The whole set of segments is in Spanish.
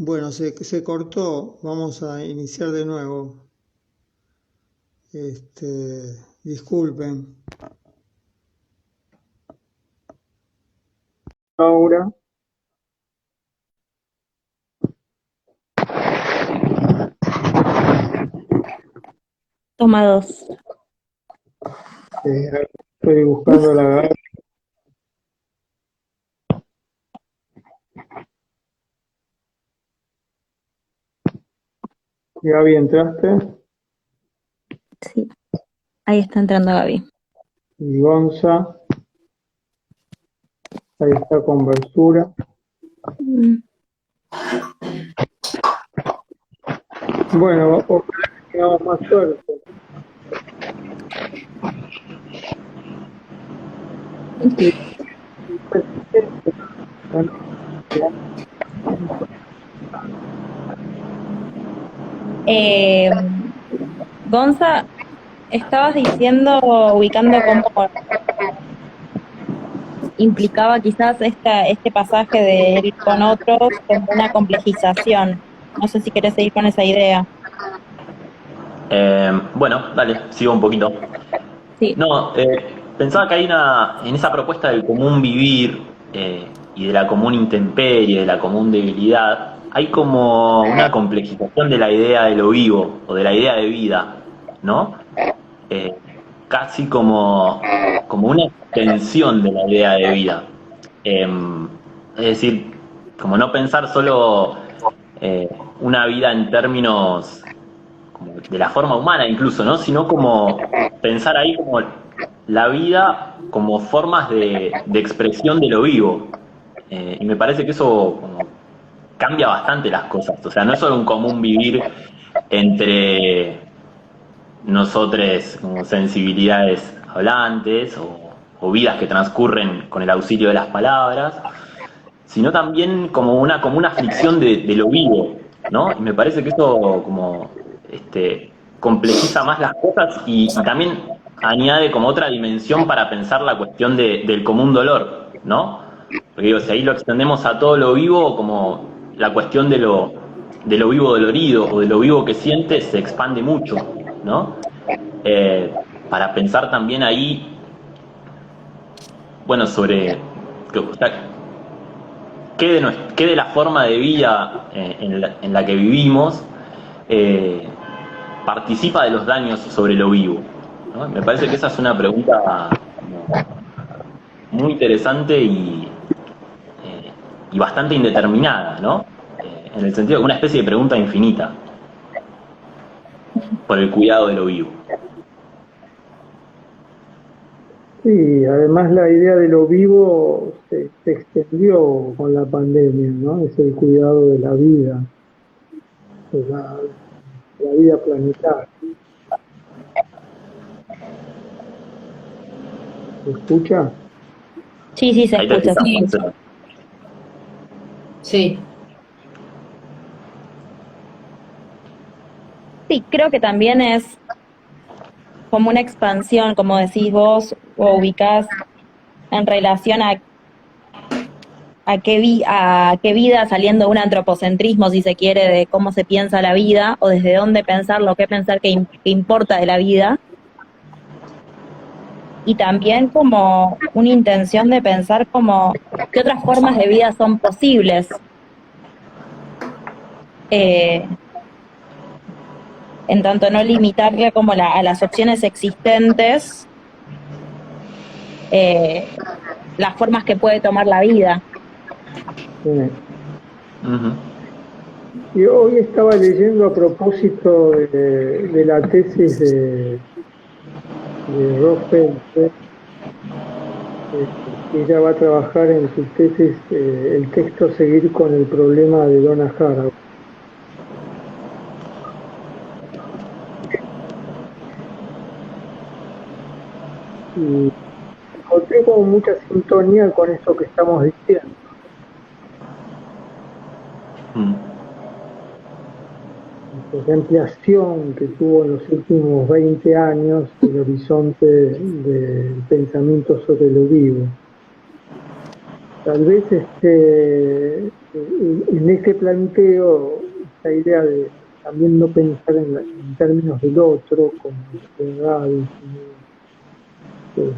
Bueno, se cortó, vamos a iniciar de nuevo. Disculpen. Laura, Toma dos. estoy buscando la Gaby. Gaby, ¿entraste? Sí, ahí está entrando Gaby. Y Gonza, ahí está con Versura. Mm. Bueno, ojalá que tengamos más suerte. Y, Eh, Gonza, estabas diciendo, ubicando cómo implicaba quizás este pasaje de él con otros como una complejización. No sé si querés seguir con esa idea. Bueno, dale, sigo un poquito. Sí. No, pensaba que hay en esa propuesta del común vivir y de la común intemperie, de la común debilidad, hay como una complejización de la idea de lo vivo o de la idea de vida, ¿no? Eh, Casi como una extensión de la idea de vida. Eh, es decir, como no pensar solo eh, una vida en términos como de la forma humana incluso, ¿no? Sino como pensar ahí como la vida como formas de expresión de lo vivo. Y me parece que eso como cambia bastante las cosas. O sea, no es solo un común vivir entre nosotros como sensibilidades hablantes o vidas que transcurren con el auxilio de las palabras, sino también como una aflicción de lo vivo, ¿no? Y me parece que eso como complejiza más las cosas y también añade como otra dimensión para pensar la cuestión del común dolor, ¿no? Porque digo, si ahí lo extendemos a todo lo vivo, como la cuestión de lo vivo dolorido o de lo vivo que siente se expande mucho, ¿no? Para pensar también ahí, bueno, sobre, o sea, qué de la forma de vida en la que vivimos eh, participa de los daños sobre lo vivo, ¿no? Me parece que esa es una pregunta como muy interesante y bastante indeterminada, ¿no? En el sentido de una especie de pregunta infinita por el cuidado de lo vivo. sí, además la idea de lo vivo se extendió con la pandemia, ¿no? Es el cuidado de la vida, de la vida planetaria. ¿Se escucha? Sí, sí, se Ahí te escucha. escuchamos, Sí. Marcelo. Sí, Sí, creo que también es como una expansión, como decís vos, o ubicás en relación a qué vida, saliendo de un antropocentrismo, si se quiere, de cómo se piensa la vida, o desde dónde pensarlo, qué pensar que importa de la vida, y también como una intención de pensar como qué otras formas de vida son posibles, eh, en tanto no limitarle como a las opciones existentes, eh, las formas que puede tomar la vida. Sí. Ujú. Y hoy estaba leyendo a propósito de la tesis de Rothfeld, que ella va a trabajar en su tesis el texto Seguir con el problema de Donna Haraway. Y encontré como mucha sintonía con esto que estamos diciendo. Mm. La ampliación que tuvo en los últimos 20 años el horizonte del pensamiento sobre lo vivo. Tal vez en este planteo, esta idea de también no pensar en términos del otro, como enfermedades, este,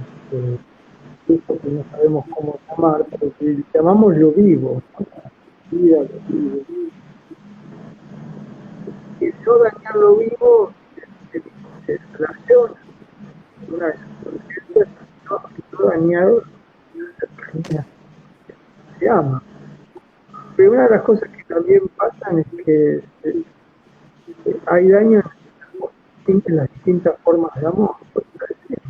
esto que no sabemos cómo llamar, pero que llamamos lo vivo, ¿no? La vida, lo vivo. Y no dañar lo vivo se relaciona con una de las urgencias, no dañar la cercanía que se ama. Pero una de las cosas que también pasan es que hay daño en las distintas formas de amor. El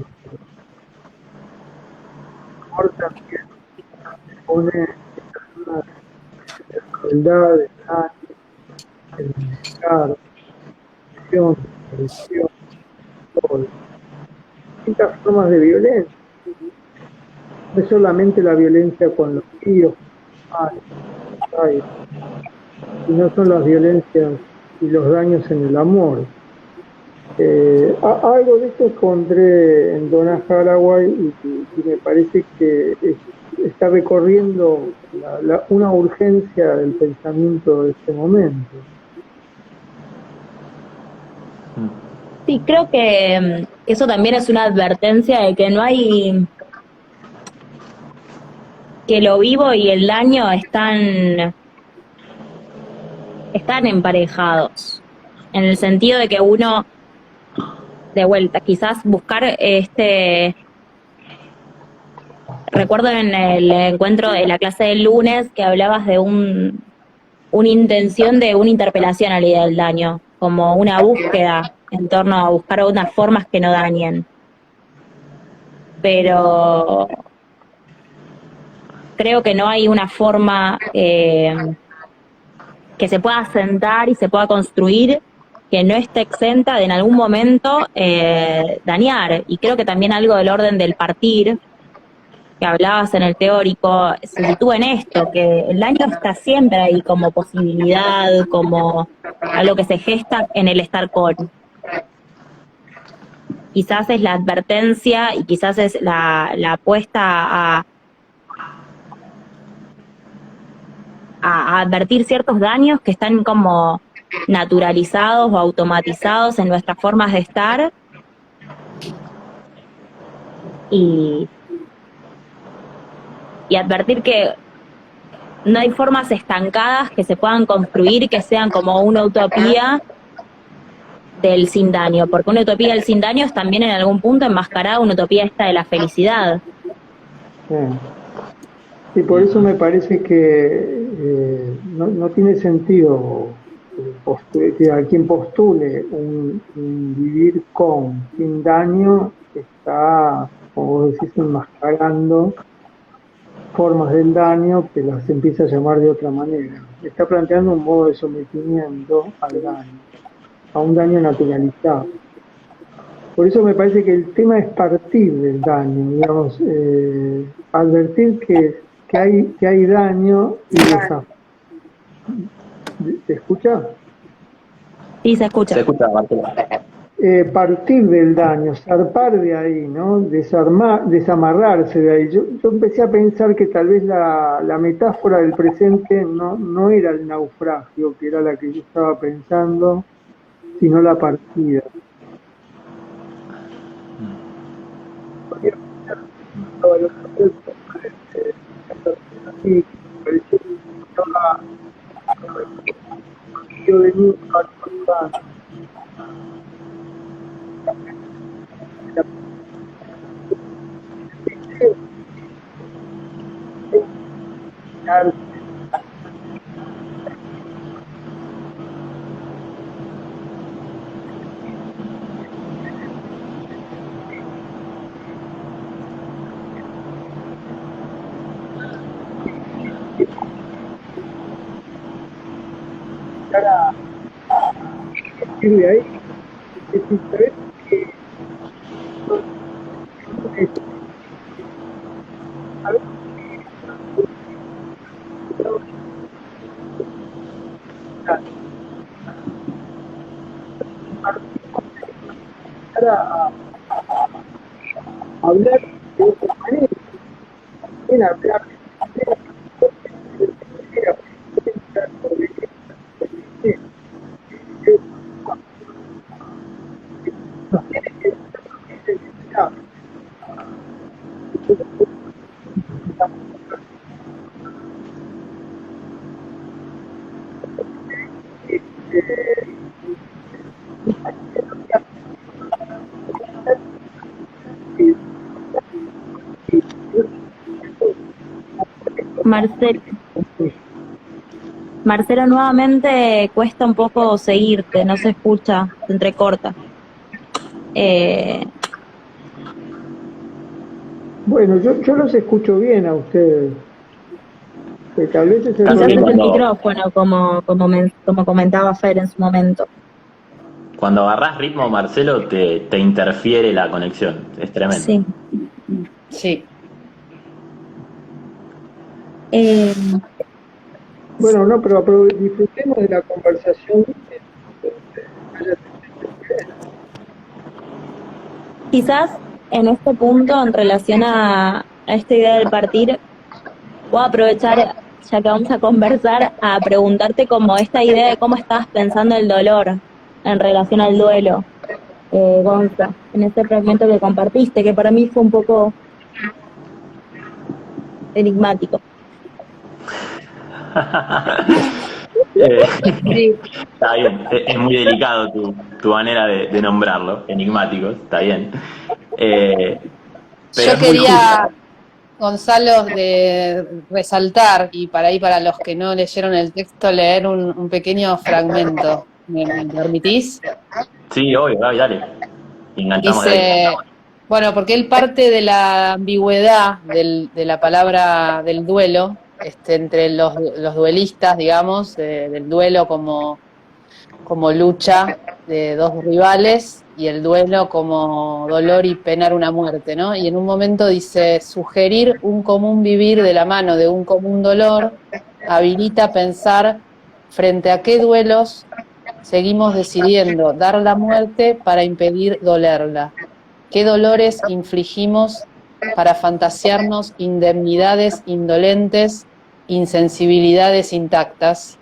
amor también se pone en una de crueldad, de daño, de descaro, de traición, todo. Distintas formas de violencia. No es solamente la violencia con los hijos, sino son las violencias y los daños en el amor. Algo de esto encontré en Donna Haraway y me parece que está recorriendo una urgencia del pensamiento de este momento. Sí, creo que eso también es una advertencia de que no hay, que lo vivo y el daño están emparejados, en el sentido de que uno, de vuelta, quizás buscar recuerdo en el encuentro de la clase del lunes que hablabas de una intención de una interpelación a la idea del daño, como una búsqueda en torno a buscar unas formas que no dañen. Pero creo que no hay una forma que se pueda sentar y se pueda construir que no esté exenta de en algún momento dañar. Y creo que también algo del orden del partir, que hablabas en el teórico, se sitúa en esto, que el daño está siempre ahí como posibilidad, como algo que se gesta en el estar con. Quizás es la advertencia y quizás es la apuesta a advertir ciertos daños que están como naturalizados o automatizados en nuestras formas de estar y advertir que no hay formas estancadas que se puedan construir que sean como una utopía del sin daño, porque una utopía del sin daño es también en algún punto enmascarada una utopía esta de la felicidad. Y por eso me parece que no tiene sentido que a quien postule un vivir sin daño está, como vos decís, enmascarando formas del daño que las empieza a llamar de otra manera. Está planteando un modo de sometimiento al daño, a un daño naturalizado. Por eso me parece que el tema es partir del daño, digamos, advertir que hay daño y ¿se escucha? Sí, se escucha. Se escucha, Marcela. Partir del daño, zarpar de ahí, ¿no? Desamarrarse de ahí. Yo empecé a pensar que tal vez la metáfora del presente no era el naufragio, que era la que yo estaba pensando, sino la partida. Y pareció que estaba yo de mí de ahí, es diferente que a veces a hablar de otra manera, en hablar de otra manera, Marcelo, Marcelo, nuevamente cuesta un poco seguirte, no se escucha, se entrecorta. Eh, Bueno, yo los escucho bien a ustedes, que tal vez es el Quizás es problema. el micrófono, como comentaba Fer en su momento. Cuando agarrás ritmo, Marcelo, te interfiere la conexión. Es tremendo. Sí. Sí. Eh, Bueno, no, pero disfrutemos de la conversación. Quizás en este punto, en relación a esta idea del partir, puedo aprovechar, ya que vamos a conversar, a preguntarte como esta idea de cómo estabas pensando el dolor en relación al duelo, Gonza, en este fragmento que compartiste, que para mí fue un poco enigmático. Sí. Está bien, es muy delicado tu manera de nombrarlo, enigmático, está bien. Pero Yo es muy quería, Gonzalo, de resaltar, y para los que no leyeron el texto, leer un pequeño fragmento. ¿Me permitís? Sí, obvio, Gaby, dale. Enganchamos de ahí. Dice, bueno, porque él parte de la ambigüedad de la palabra del duelo, entre los duelistas, digamos, del duelo como lucha de dos rivales y el duelo como dolor y penar una muerte, ¿no? Y en un momento dice, sugerir un común vivir de la mano de un común dolor habilita pensar frente a qué duelos seguimos decidiendo dar la muerte para impedir dolerla. ¿Qué dolores infligimos para fantasiarnos indemnidades indolentes, insensibilidades intactas?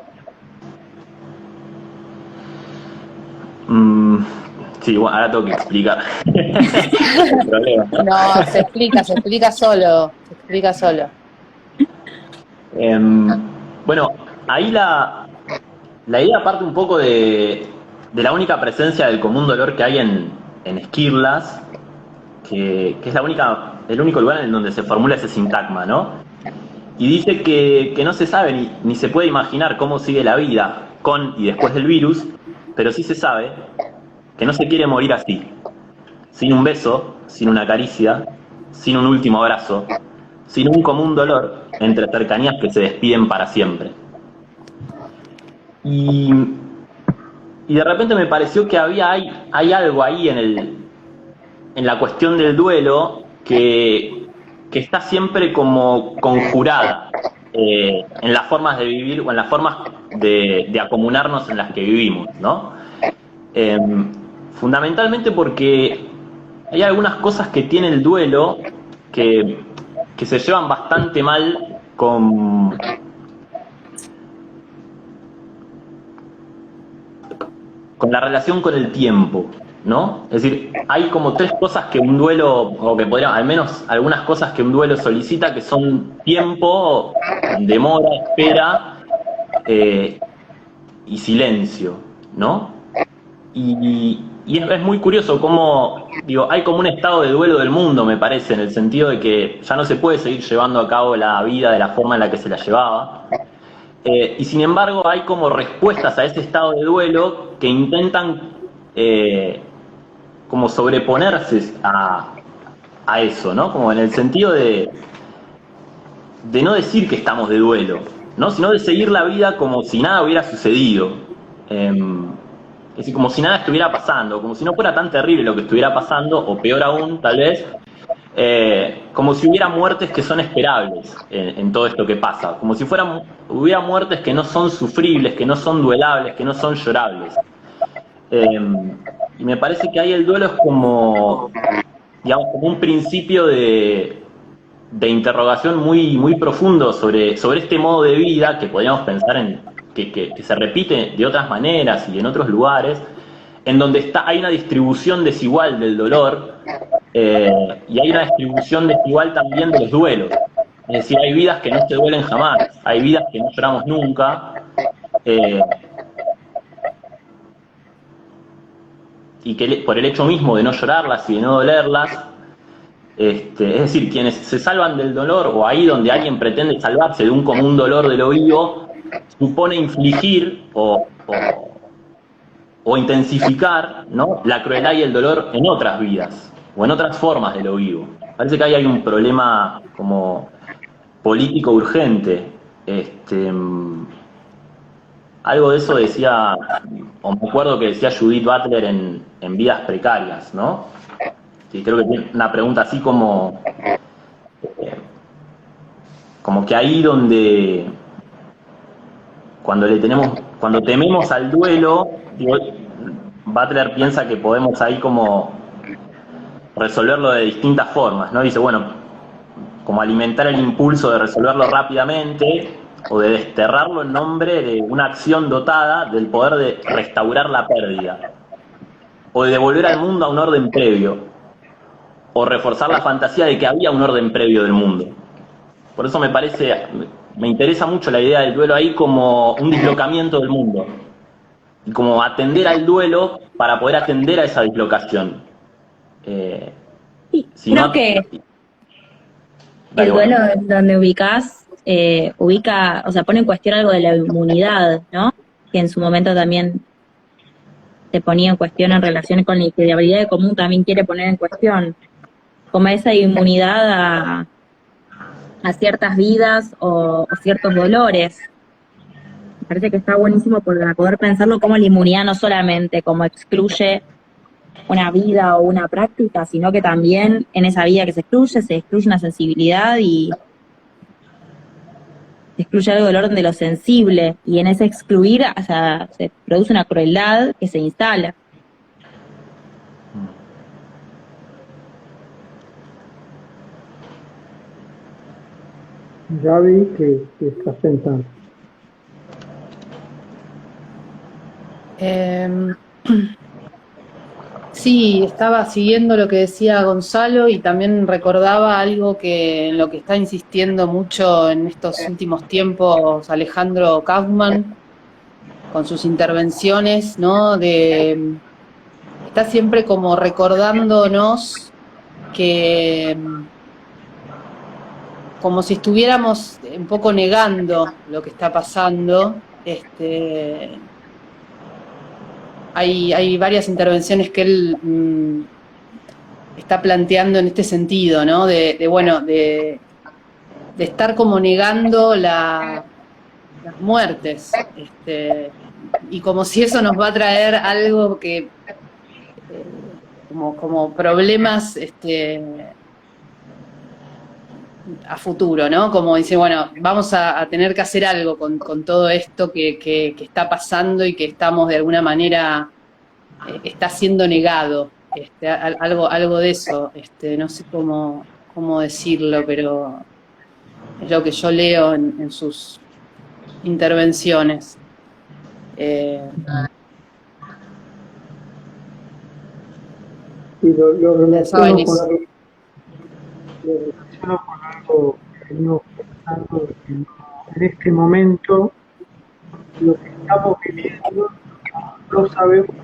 Sí, bueno, ahora tengo que explicar. El problema. No, se explica solo, se explica solo. Bueno, ahí la idea parte un poco de la única presencia del común dolor que hay en Esquirlas, que es el único lugar en donde se formula ese sintagma, ¿no? Y dice que no se sabe ni se puede imaginar cómo sigue la vida con y después del virus, pero sí se sabe que no se quiere morir así, sin un beso, sin una caricia, sin un último abrazo, sin un común dolor entre cercanías que se despiden para siempre. Y de repente me pareció que hay algo ahí en la cuestión del duelo que está siempre como conjurada en las formas de vivir o en las formas de acomunarnos en las que vivimos, ¿no? Fundamentalmente porque hay algunas cosas que tiene el duelo que se llevan bastante mal con la relación con el tiempo, ¿no? Es decir, hay como tres cosas que un duelo, o que podríamos, al menos algunas cosas que un duelo solicita, que son tiempo, demora, espera y silencio, ¿no? Y es muy curioso cómo, digo, hay como un estado de duelo del mundo, me parece, en el sentido de que ya no se puede seguir llevando a cabo la vida de la forma en la que se la llevaba. Y sin embargo hay como respuestas a ese estado de duelo que intentan como sobreponerse a eso, ¿no? Como en el sentido de no decir que estamos de duelo, ¿no? Sino de seguir la vida como si nada hubiera sucedido. Es decir, como si nada estuviera pasando, como si no fuera tan terrible lo que estuviera pasando, o peor aún, tal vez, como si hubiera muertes que son esperables en todo esto que pasa, como si hubiera muertes que no son sufribles, que no son duelables, que no son llorables. Y me parece que ahí el duelo es como, digamos, como un principio de interrogación muy, muy profundo sobre este modo de vida que podríamos pensar que se repite de otras maneras y en otros lugares, en donde hay una distribución desigual del dolor, Y hay una distribución desigual también de los duelos. Es decir, hay vidas que no se duelen jamás, hay vidas que no lloramos nunca, y que por el hecho mismo de no llorarlas y de no dolerlas, es decir, quienes se salvan del dolor, o ahí donde alguien pretende salvarse de un común dolor de lo vivo, supone infligir o intensificar, ¿no?, la crueldad y el dolor en otras vidas, o en otras formas de lo vivo. Parece que ahí hay un problema como político urgente. Algo de eso decía, o me acuerdo que decía Judith Butler en Vidas Precarias, ¿no? Sí, creo que tiene una pregunta así como que ahí donde cuando tememos al duelo, digo, Butler piensa que podemos ahí como resolverlo de distintas formas, ¿no? Dice, bueno, como alimentar el impulso de resolverlo rápidamente o de desterrarlo en nombre de una acción dotada del poder de restaurar la pérdida, o de devolver al mundo a un orden previo, o reforzar la fantasía de que había un orden previo del mundo. Por eso me interesa mucho la idea del duelo ahí como un dislocamiento del mundo, y como atender al duelo para poder atender a esa dislocación. Sí, Si creo no, que dale, el bueno. duelo es donde ubica, o sea, pone en cuestión algo de la inmunidad, ¿no? Que en su momento también se ponía en cuestión en relación con la integridad de común, también quiere poner en cuestión como esa inmunidad a ciertas vidas o ciertos dolores. Me parece que está buenísimo para poder pensarlo como la inmunidad no solamente como excluye una vida o una práctica, sino que también en esa vida que se excluye una sensibilidad y se excluye algo del orden de lo sensible, y en ese excluir, o sea, se produce una crueldad que se instala. Ya vi que estás pensando. Sí, estaba siguiendo lo que decía Gonzalo y también recordaba algo que en lo que está insistiendo mucho en estos últimos tiempos Alejandro Kaufman con sus intervenciones, ¿no? Está siempre como recordándonos que como si estuviéramos un poco negando lo que está pasando. Hay varias intervenciones que él está planteando en este sentido, ¿no? De estar como negando las muertes, y como si eso nos va a traer algo que como problemas a futuro, ¿no? Como dice, bueno, vamos a tener que hacer algo con todo esto que está pasando y que estamos de alguna manera, está siendo negado, algo de eso, no sé cómo decirlo, pero es lo que yo leo en sus intervenciones. Y lo Pensaba en relaciono con eso. algo que venimos pensando, que en este momento lo que estamos viviendo no sabemos.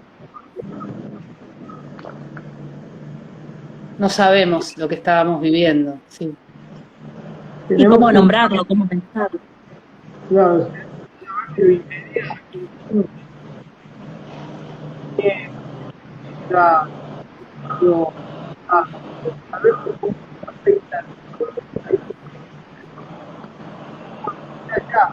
No sabemos lo que estábamos viviendo, sí. Y Tenemos cómo un, nombrarlo, cómo pensarlo. claro, que ya lo saber cómo afecta acá.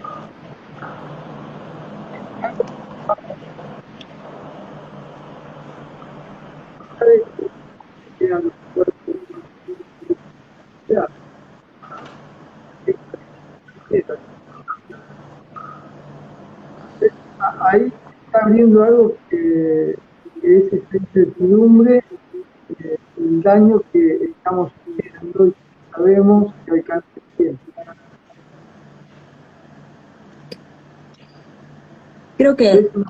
Ahí está abriendo algo que es esta incertidumbre, el daño que estamos haciendo y que sabemos que alcanza el tiempo. Creo que Eso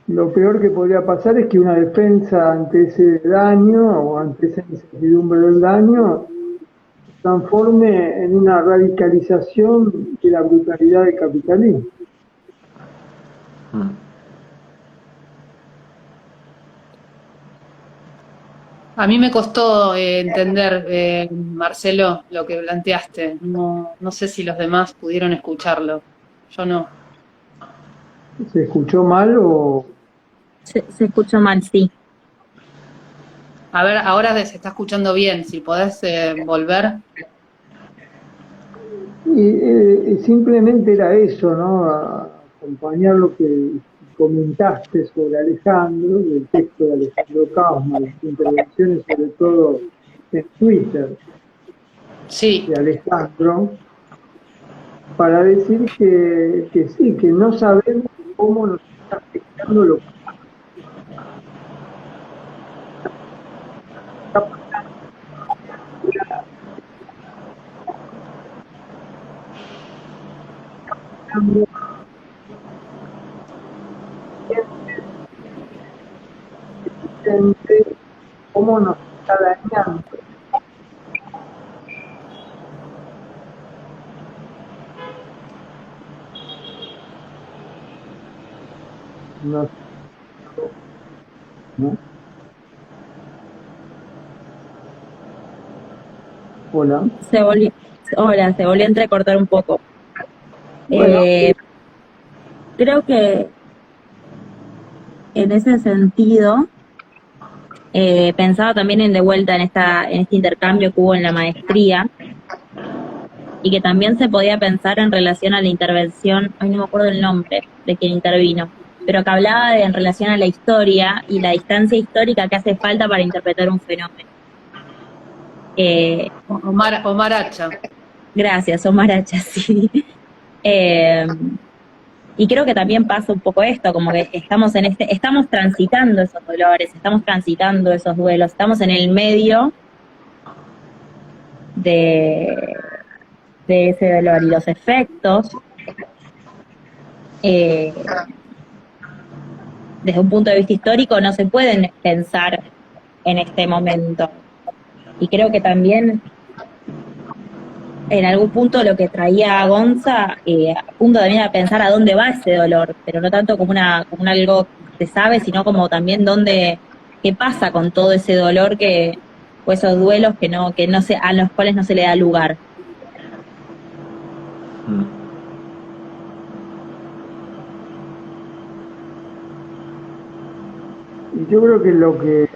lo peor que podría pasar es que una defensa ante ese daño o ante esa incertidumbre del daño se transforme en una radicalización de la brutalidad del capitalismo. Mm. A mí me costó entender, Marcelo, lo que planteaste. No, no sé si los demás pudieron escucharlo. Yo no. ¿Se escuchó mal o...? Se escucha mal, sí. A ver, ahora se está escuchando bien. Si podés volver. Y simplemente era eso, ¿no? Acompañar lo que comentaste sobre Alejandro, el texto de Alejandro Kaufman, las intervenciones sobre todo en Twitter Sí, de Alejandro, para decir que sí, que no sabemos cómo nos está afectando lo que está pasando, cómo nos está dañando. No, ¿no? Hola. Se volvió, hola, se volvió a entrecortar un poco. Bueno, Eh, Creo que en ese sentido, pensaba también en de vuelta en este intercambio que hubo en la maestría, y que también se podía pensar en relación a la intervención, ay no me acuerdo el nombre de quien intervino, pero que hablaba en relación a la historia y la distancia histórica que hace falta para interpretar un fenómeno. Eh, Omar Hacha. Gracias, Omar Hacha, sí. Eh, y creo que también pasa un poco esto, como que estamos transitando esos dolores, estamos transitando esos duelos, estamos en el medio de, de ese dolor y los efectos, eh, desde un punto de vista histórico, no se pueden pensar en este momento. Y creo que también en algún punto lo que traía a Gonza, apunta también a pensar a dónde va ese dolor, pero no tanto como como un algo que se sabe, sino como también qué pasa con todo ese dolor o esos duelos a los cuales no se le da lugar. Mm. y yo creo que lo que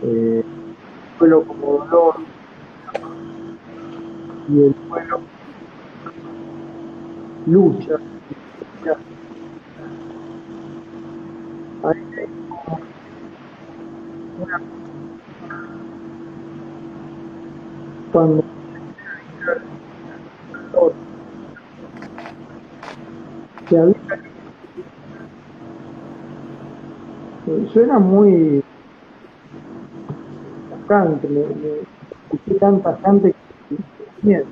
eh, duelo como dolor y el duelo lucha. Ahí hay una, cuando se habla, suena muy tajante, me escuché tan tajante que bien,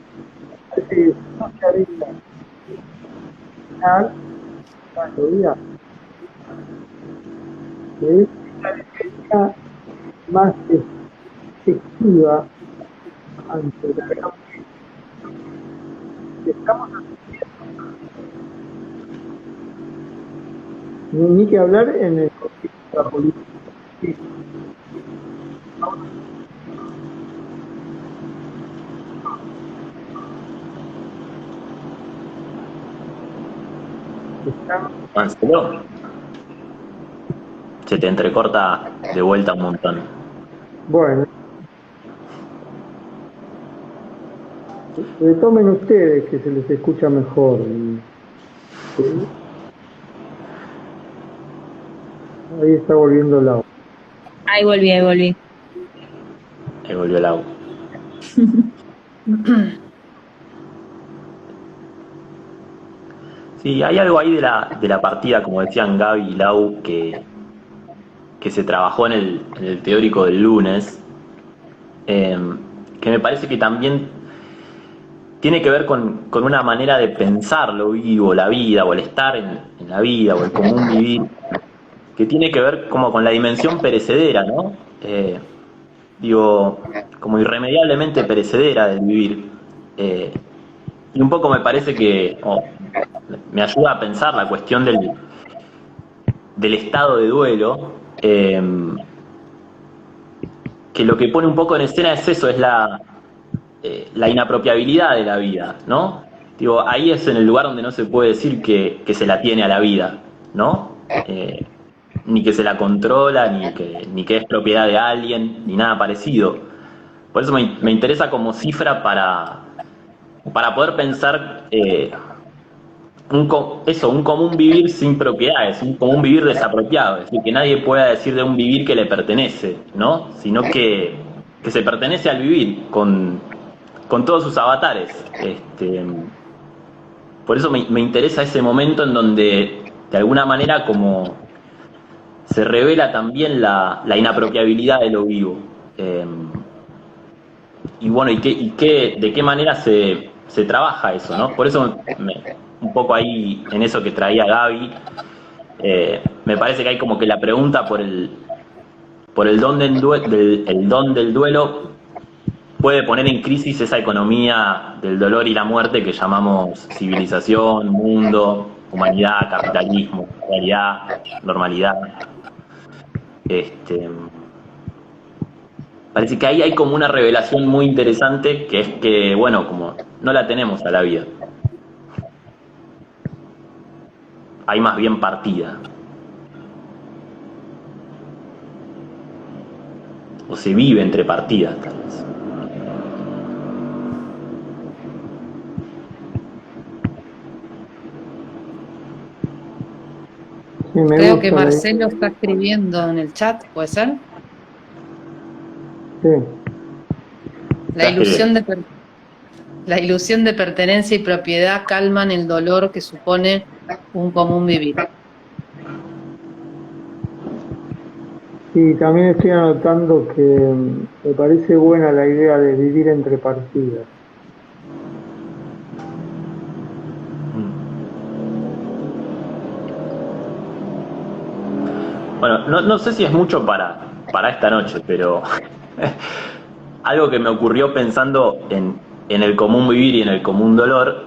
parece que no se habla final, cuando diga que es una defensa más efectiva ante la gran que estamos ni que hablar en el contexto de la política. Sí, estamos, Marcelo, se te entrecorta de vuelta un montón. bueno, retomen ustedes que se les escucha mejor. Sí, ahí está volviendo la voz. Ahí volví, ahí volví. Ahí volvió el agua. Sí, hay algo ahí de la partida, como decían Gaby y Lau, que se trabajó en el teórico del lunes, eh, que me parece que también tiene que ver con una manera de pensar lo vivo, la vida, o el estar en la vida, o el común vivir, que tiene que ver como con la dimensión perecedera, ¿no? Digo, como irremediablemente perecedera del vivir. Eh, y un poco me parece que me ayuda a pensar la cuestión del estado de duelo, que lo que pone un poco en escena es eso, es la inapropiabilidad de la vida, ¿no? Digo, ahí es en el lugar donde no se puede decir que se la tiene a la vida, ¿no? Ni que se la controla, ni que es propiedad de alguien, ni nada parecido. Por eso me interesa como cifra para poder pensar un común vivir sin propiedades, un común vivir desapropiado, es decir, que nadie pueda decir de un vivir que le pertenece, ¿no? Sino que se pertenece al vivir con todos sus avatares. Por eso me interesa ese momento en donde de alguna manera como se revela también la inapropiabilidad de lo vivo. Y bueno, de qué manera se trabaja eso, ¿no? Por eso un poco ahí en eso que traía Gaby, me parece que hay como que la pregunta por el don el don del duelo puede poner en crisis esa economía del dolor y la muerte que llamamos civilización, mundo, humanidad, capitalismo, realidad, normalidad. Parece que ahí hay como una revelación muy interesante, que es que, bueno, como no la tenemos a la vida. Hay más bien partida. O se vive entre partidas, tal vez. Sí, Creo que Marcelo está escribiendo en el chat, ¿puede ser? Sí. La ilusión de pertenencia y propiedad calman el dolor que supone un común vivir. Y también estoy anotando que me parece buena la idea de vivir entre partidas. Bueno, no sé si es mucho para esta noche, pero algo que me ocurrió pensando en el común vivir y en el común dolor,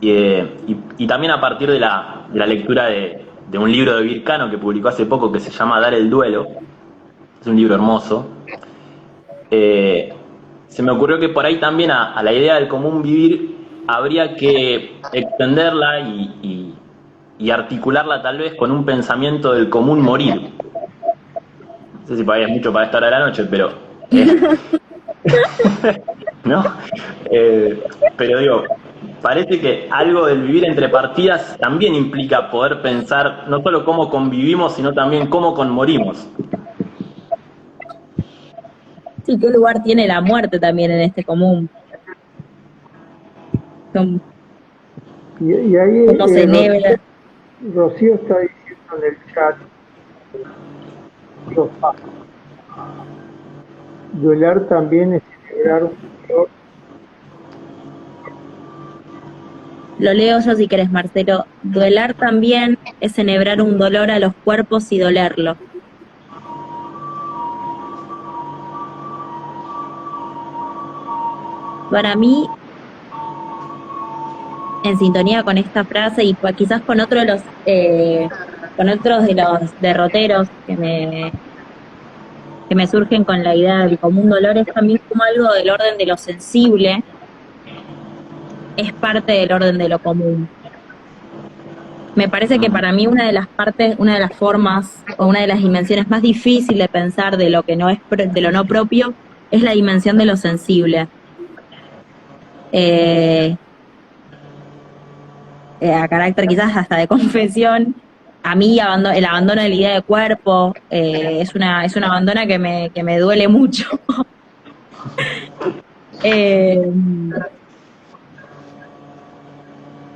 y también a partir de la lectura de un libro de Vircano que publicó hace poco que se llama Dar el duelo. Es un libro hermoso. Se me ocurrió que por ahí también a la idea del común vivir habría que extenderla y articularla tal vez con un pensamiento del común morir. No sé si por ahí es mucho para esta hora de la noche, pero ¿no? Pero digo, parece que algo del vivir entre partidas también implica poder pensar no solo cómo convivimos, sino también cómo conmorimos. Sí, ¿qué lugar tiene la muerte también en este común? Y ahí ¿Cómo se enebra? Rocío está diciendo en el chat los pasos. Duelar también es celebrar un dolor. Lo leo yo si querés, Marcelo. Duelar también es enhebrar un dolor a los cuerpos y dolerlo. Para mí, en sintonía con esta frase y quizás con otros de los derroteros que me surgen con la idea del común dolor, es también como algo del orden de lo sensible, es parte del orden de lo común. Me parece que para mí una de las formas o una de las dimensiones más difíciles de pensar de lo que no es de lo no propio es la dimensión de lo sensible. A carácter quizás hasta de confesión, a mí el abandono de la idea de cuerpo es un abandono que me duele mucho.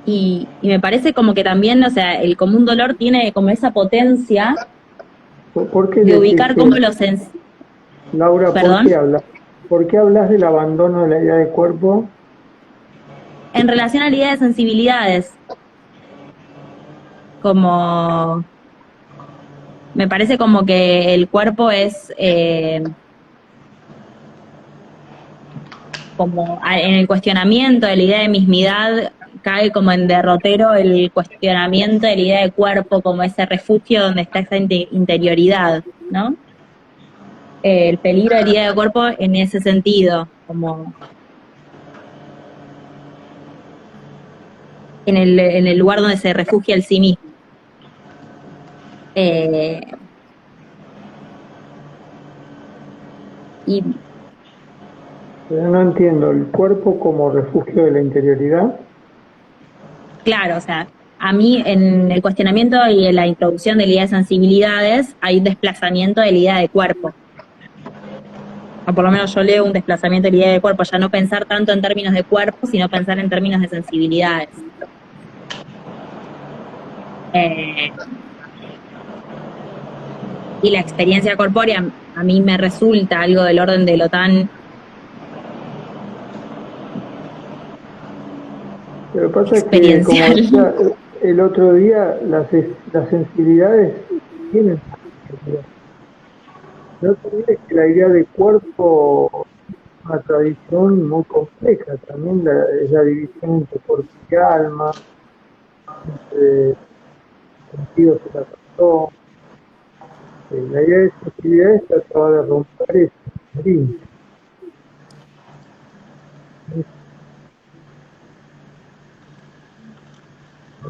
Y me parece como que también, o sea, el común dolor tiene como esa potencia de ubicar como lo sensible. Laura, ¿Perdón? por qué hablas del abandono de la idea de cuerpo? En relación a la idea de sensibilidades, como me parece como que el cuerpo es en el cuestionamiento de la idea de mismidad, cae como en derrotero el cuestionamiento de la idea de cuerpo como ese refugio donde está esa interioridad, ¿no? El peligro de la idea de cuerpo en ese sentido, como en el lugar donde se refugia el sí mismo. Y Pero no entiendo, ¿el cuerpo como refugio de la interioridad? claro, o sea, a mí en el cuestionamiento y en la introducción de la idea de sensibilidades hay un desplazamiento de la idea de cuerpo. O por lo menos yo leo un desplazamiento de la idea de cuerpo, ya no pensar tanto en términos de cuerpo, sino pensar en términos de sensibilidades. Eh, y la experiencia corpórea a mí me resulta algo del orden de lo tan Lo que pasa es que, como experiencial. decía el otro día, las sensibilidades tienen sensibilidad. No te olvides que la idea de cuerpo es una tradición muy compleja, también es la división entre cuerpo y alma, entre sentidos de la razón. La idea de sensibilidades trataba de romper eso. ¿Sí?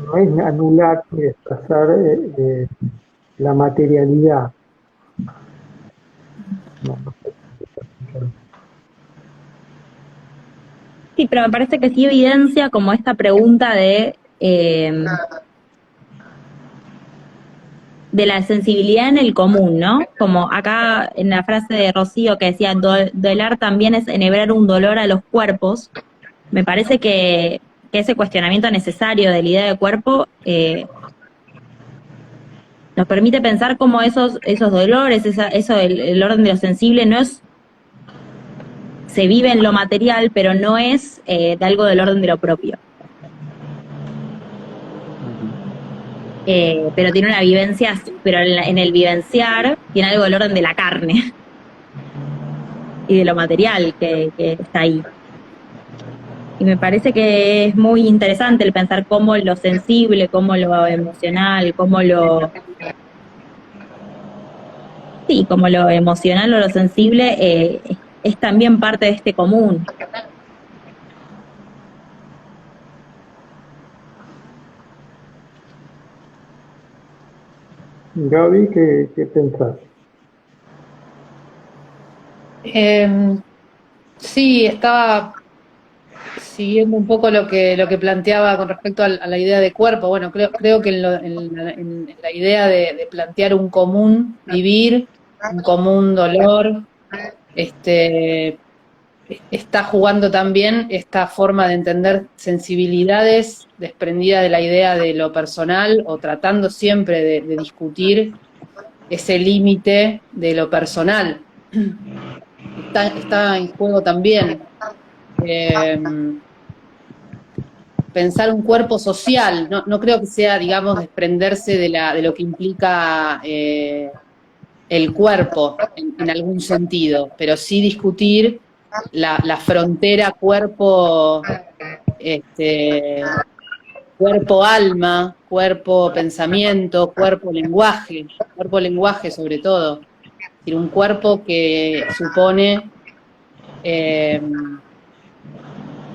No es anular ni desplazar la materialidad. No, no sé. Sí, pero me parece que sí evidencia como esta pregunta de la sensibilidad en el común, ¿no? Como acá en la frase de Rocío que decía, doler también es enhebrar un dolor a los cuerpos, me parece que ese cuestionamiento necesario de la idea de cuerpo nos permite pensar cómo esos dolores, eso el orden de lo sensible no es, se vive en lo material, pero no es de algo del orden de lo propio. Pero tiene una vivencia, pero en el vivenciar tiene algo del orden de la carne y de lo material que está ahí. Y me parece que es muy interesante el pensar cómo lo sensible, cómo lo emocional, sí, como lo emocional o lo sensible es también parte de este común. Gaby, ¿qué pensás? Sí, estaba siguiendo un poco lo que planteaba con respecto a la idea de cuerpo. Bueno, creo que en la idea de plantear un común vivir, un común dolor, está jugando también esta forma de entender sensibilidades desprendida de la idea de lo personal o tratando siempre de discutir ese límite de lo personal. Está en juego también pensar un cuerpo social. No creo que sea, digamos, desprenderse de lo que implica el cuerpo en algún sentido, pero sí discutir la frontera cuerpo-alma, cuerpo-pensamiento, cuerpo-lenguaje sobre todo. Es decir, un cuerpo que supone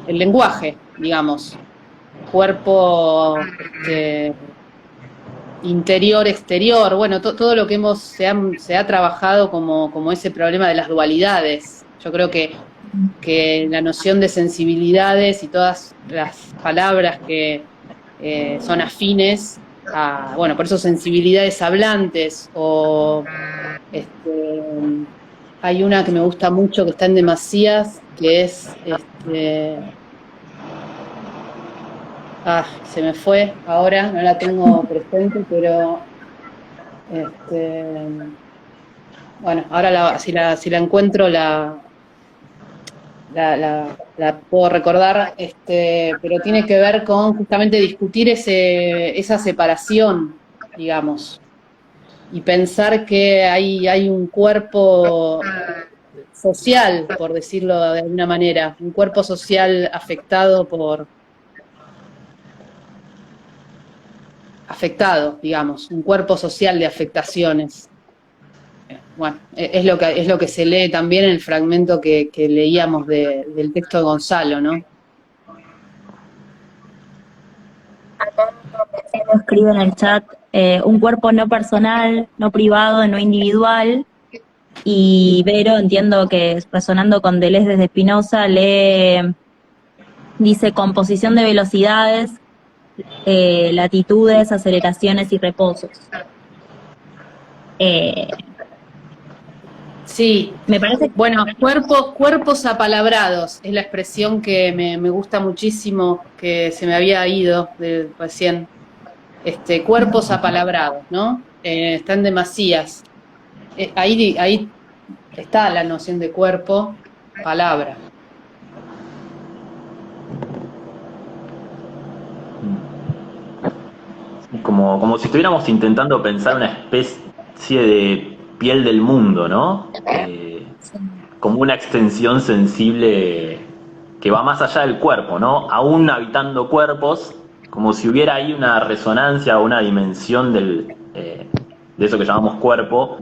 el lenguaje, digamos, cuerpo interior, exterior, bueno, todo lo que se ha trabajado como ese problema de las dualidades. Yo creo que la noción de sensibilidades y todas las palabras que son afines bueno, por eso sensibilidades hablantes hay una que me gusta mucho que está en Demasías, que es se me fue ahora, no la tengo presente, pero Bueno, ahora si la encuentro la puedo recordar, pero tiene que ver con justamente discutir esa separación, digamos, y pensar que hay un cuerpo social, por decirlo de alguna manera, un cuerpo social afectado, digamos, un cuerpo social de afectaciones. Bueno, es lo que se lee también en el fragmento que leíamos del texto de Gonzalo, ¿no? Escribe en el chat, un cuerpo no personal, no privado, no individual. Y Vero, entiendo que resonando con Deleuze desde Spinoza, dice composición de velocidades, latitudes, aceleraciones y reposos. Sí, Me parece. bueno, cuerpos apalabrados es la expresión que me gusta muchísimo, que se me había ido recién. Cuerpos apalabrados, ¿no? Está en demasías. Ahí está la noción de cuerpo, palabra. Como si estuviéramos intentando pensar una especie de piel del mundo, ¿no? Como una extensión sensible que va más allá del cuerpo, ¿no? Aún habitando cuerpos, como si hubiera ahí una resonancia o una dimensión de eso que llamamos cuerpo,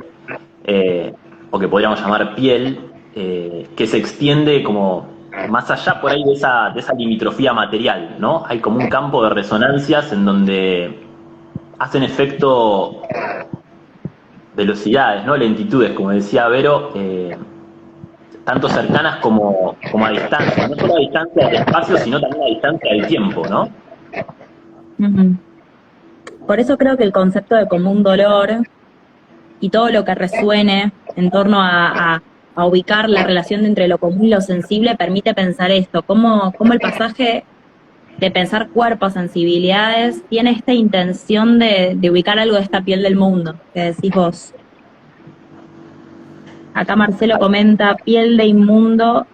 o que podríamos llamar piel, que se extiende como más allá por ahí de esa limitrofía material, ¿no? Hay como un campo de resonancias en donde hacen efecto velocidades, ¿no? Lentitudes, como decía Vero, tanto cercanas como a distancia, no solo a distancia del espacio, sino también a distancia del tiempo, ¿no? Uh-huh. Por eso creo que el concepto de común dolor y todo lo que resuene en torno a ubicar la relación entre lo común y lo sensible permite pensar esto, cómo el pasaje de pensar cuerpos, sensibilidades, tiene esta intención de ubicar algo de esta piel del mundo, que decís vos. Acá Marcelo comenta piel de inmundo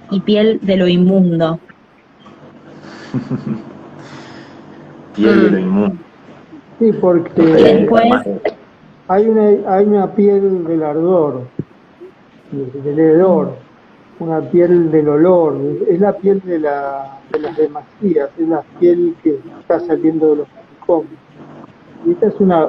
y piel de lo inmundo. Piel de lo inmundo. Sí, porque después hay una piel del ardor, del hedor, una piel del olor, es la piel de las demasías, es la piel que está saliendo de los rincones. Y esta es una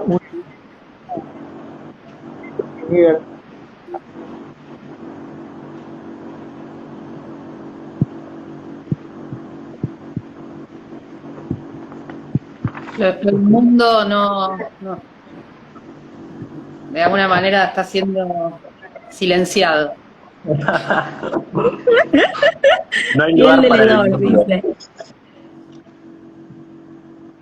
El mundo no, de alguna manera está siendo silenciado. No hay lugar para el hedor, dice.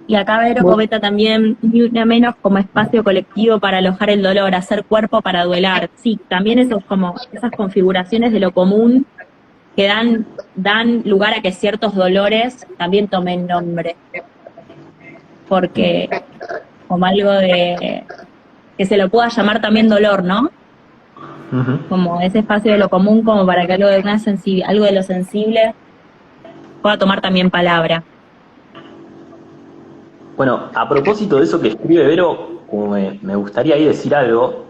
Y acá Vero comenta también, ni una menos como espacio colectivo para alojar el dolor, hacer cuerpo para duelar. Sí, también esas configuraciones de lo común que dan lugar a que ciertos dolores también tomen nombre. Porque como algo de que se lo pueda llamar también dolor, ¿no? Uh-huh. Como ese espacio de lo común, como para que algo de lo sensible pueda tomar también palabra. Bueno, a propósito de eso que escribe Vero, como me gustaría ahí decir algo.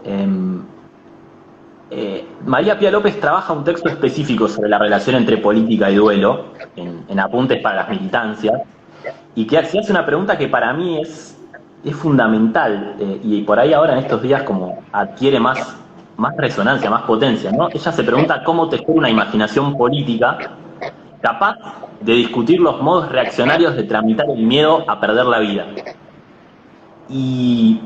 María Pía López trabaja un texto específico sobre la relación entre política y duelo, en Apuntes para las militancias, y que se hace una pregunta que para mí es fundamental, y por ahí ahora en estos días como adquiere más resonancia, más potencia, ¿no? Ella se pregunta cómo tejer una imaginación política capaz de discutir los modos reaccionarios de tramitar el miedo a perder la vida. Y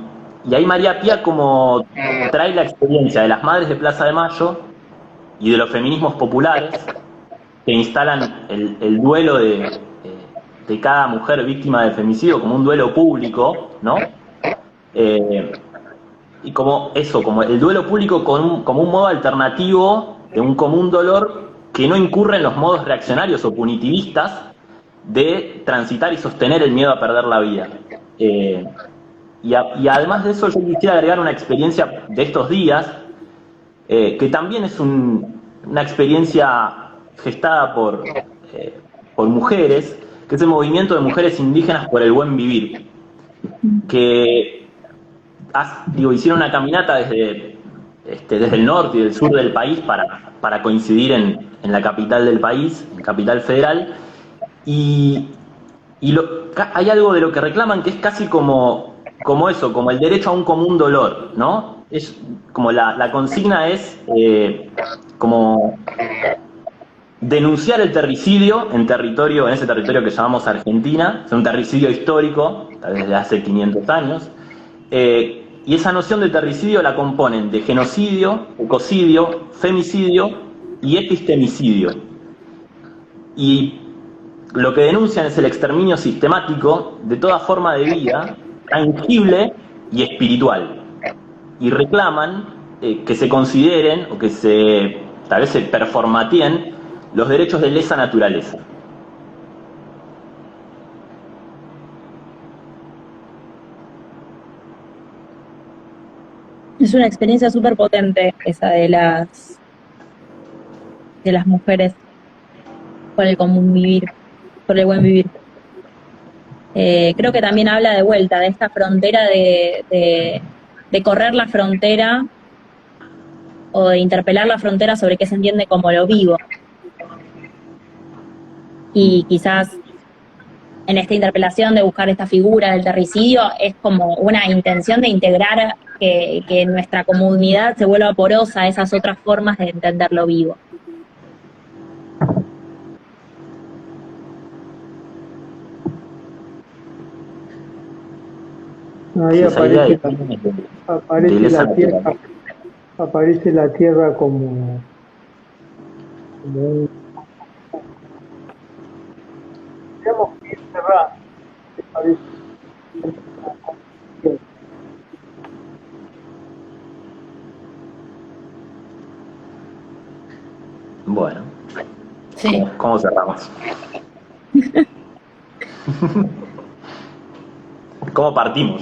ahí María Pía como trae la experiencia de las madres de Plaza de Mayo y de los feminismos populares que instalan el duelo de cada mujer víctima de femicidio como un duelo público, ¿no? Y como el duelo público como un modo alternativo de un común dolor que no incurre en los modos reaccionarios o punitivistas de transitar y sostener el miedo a perder la vida. Y además de eso, yo quisiera agregar una experiencia de estos días, que también es una experiencia gestada por mujeres, que es el movimiento de mujeres indígenas por el buen vivir, que hicieron una caminata desde el norte y del sur del país para coincidir en la capital del país, en Capital Federal, y hay algo de lo que reclaman que es casi como eso, como el derecho a un común dolor, ¿no? Es como la consigna es como denunciar el terricidio en ese territorio que llamamos Argentina, es un terricidio histórico, tal vez de hace 500 años, y esa noción de terricidio la componen de genocidio, ecocidio, femicidio y epistemicidio. Y lo que denuncian es el exterminio sistemático de toda forma de vida, tangible y espiritual. Y reclaman que se consideren o que tal vez se performateen los derechos de lesa naturaleza. Es una experiencia súper potente esa de las mujeres por el común vivir, por el buen vivir. Creo que también habla de vuelta de esta frontera de correr la frontera o de interpelar la frontera sobre qué se entiende como lo vivo. Y quizás en esta interpelación de buscar esta figura del terricidio es como una intención de integrar que nuestra comunidad se vuelva porosa a esas otras formas de entender lo vivo. Ahí aparece la tierra como un, digamos que encerrada, parece. Bueno, Sí. ¿cómo cerramos? ¿Cómo partimos?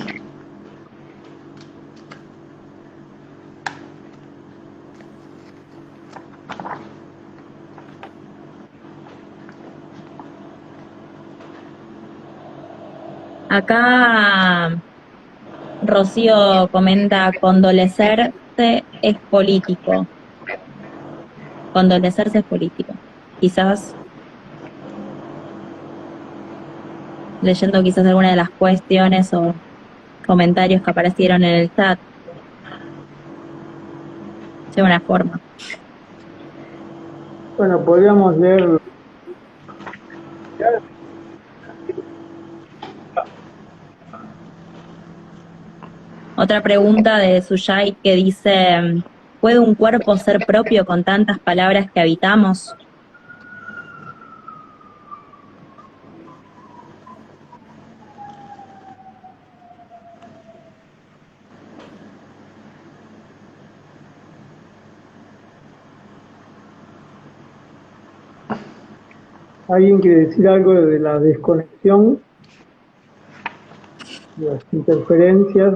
Acá Rocío comenta, condolecerse es político. Condolecerse es político. Quizás, leyendo quizás alguna de las cuestiones o comentarios que aparecieron en el chat, de una forma. Bueno, podríamos leer. Otra pregunta de Suyai que dice, ¿puede un cuerpo ser propio con tantas palabras que habitamos? ¿Alguien quiere decir algo de la desconexión, de las interferencias?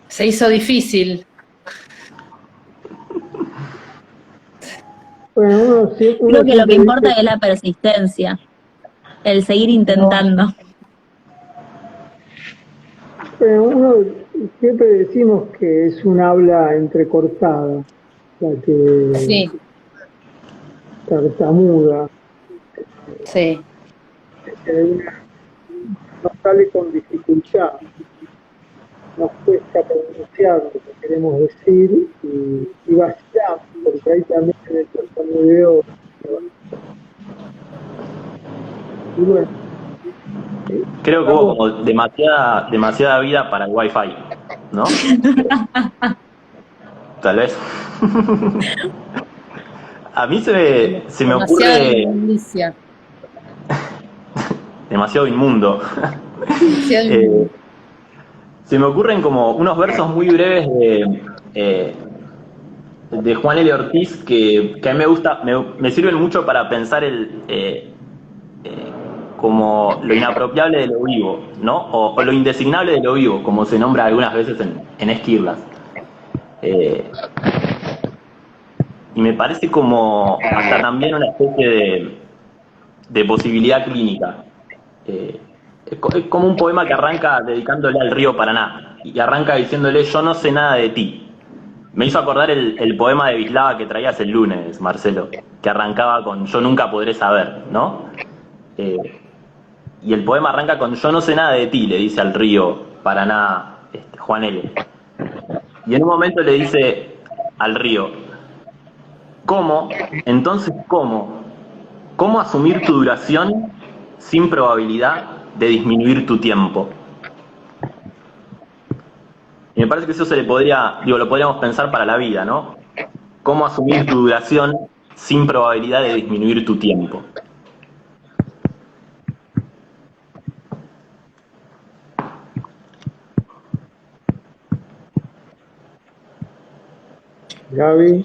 Se hizo difícil. Bueno, Creo que lo que importa es la persistencia, el seguir intentando. Uno siempre decimos que es un habla entrecortada, la que Sí, tartamuda, sí. nos sale con dificultad, nos cuesta pronunciar lo que queremos decir y vacilamos, porque hay también en el tartamudeo. Y bueno, Creo que hubo como demasiada vida para el Wi-Fi, ¿no? Tal vez. A mí se me Demasiada ocurre inmundicia. demasiado inmundo. Demasiada inmundicia. Se me ocurren como unos versos muy breves de Juan L. Ortiz que a mí me gusta, me sirven mucho para pensar como lo inapropiable de lo vivo, ¿no? O lo indesignable de lo vivo, como se nombra algunas veces en Esquirlas. Eh, y me parece como hasta también una especie de posibilidad clínica. Es como un poema que arranca dedicándole al río Paraná y arranca diciéndole: yo no sé nada de ti. Me hizo acordar el poema de Vislava que traías el lunes, Marcelo, que arrancaba con yo nunca podré saber, ¿no? Y el poema arranca con yo no sé nada de ti, le dice al río Paraná, Juan L. Y en un momento le dice al río: ¿cómo? Entonces, ¿cómo? ¿Cómo asumir tu duración sin probabilidad de disminuir tu tiempo? Y me parece que eso se le podría, lo podríamos pensar para la vida, ¿no? ¿Cómo asumir tu duración sin probabilidad de disminuir tu tiempo? Gaby.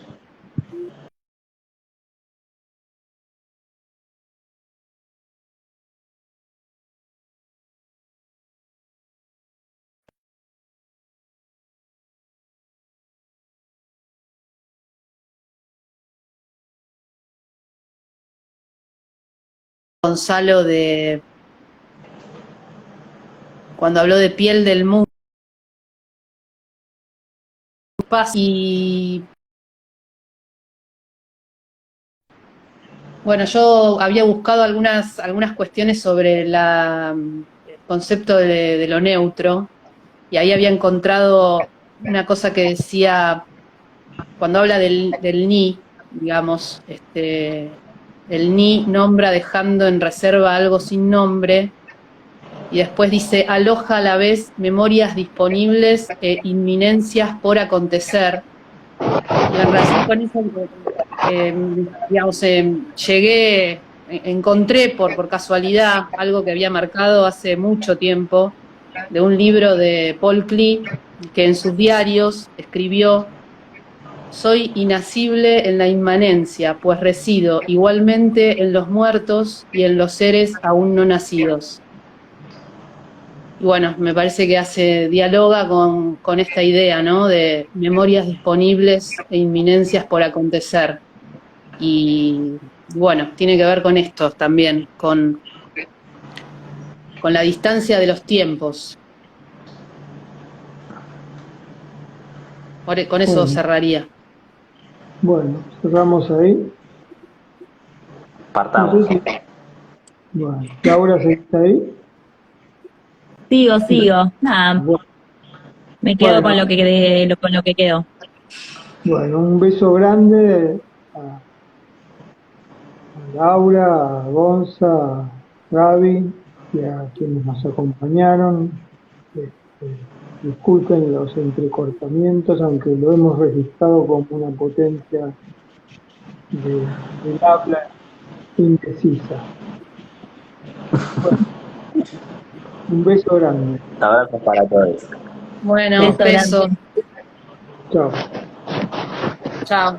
Gonzalo, cuando habló de piel del mundo. Y bueno, yo había buscado algunas cuestiones sobre el concepto de lo neutro, y ahí había encontrado una cosa que decía, cuando habla del ni, digamos, el ni nombra dejando en reserva algo sin nombre, y después dice, aloja a la vez memorias disponibles e inminencias por acontecer. Y en relación con eso, digamos, encontré por casualidad algo que había marcado hace mucho tiempo, de un libro de Paul Klee, que en sus diarios escribió: soy inasible en la inmanencia, pues resido igualmente en los muertos y en los seres aún no nacidos. Y bueno, me parece que dialoga con esta idea, ¿no? De memorias disponibles e inminencias por acontecer. Y bueno, tiene que ver con esto también, con la distancia de los tiempos. Con eso cerraría. Bueno, cerramos ahí. Partamos. No sé si... Bueno, Laura, ¿seguís ahí? Sigo. Nada, me quedo Bueno, con lo que quedó. bueno, un beso grande a Laura, a Gonza, a Gaby y a quienes nos acompañaron. Disculpen los entrecortamientos, aunque lo hemos registrado como una potencia del habla indecisa. Bueno, un beso grande. Abrazos para todos. Bueno, beso. Grande. Chao. Chao.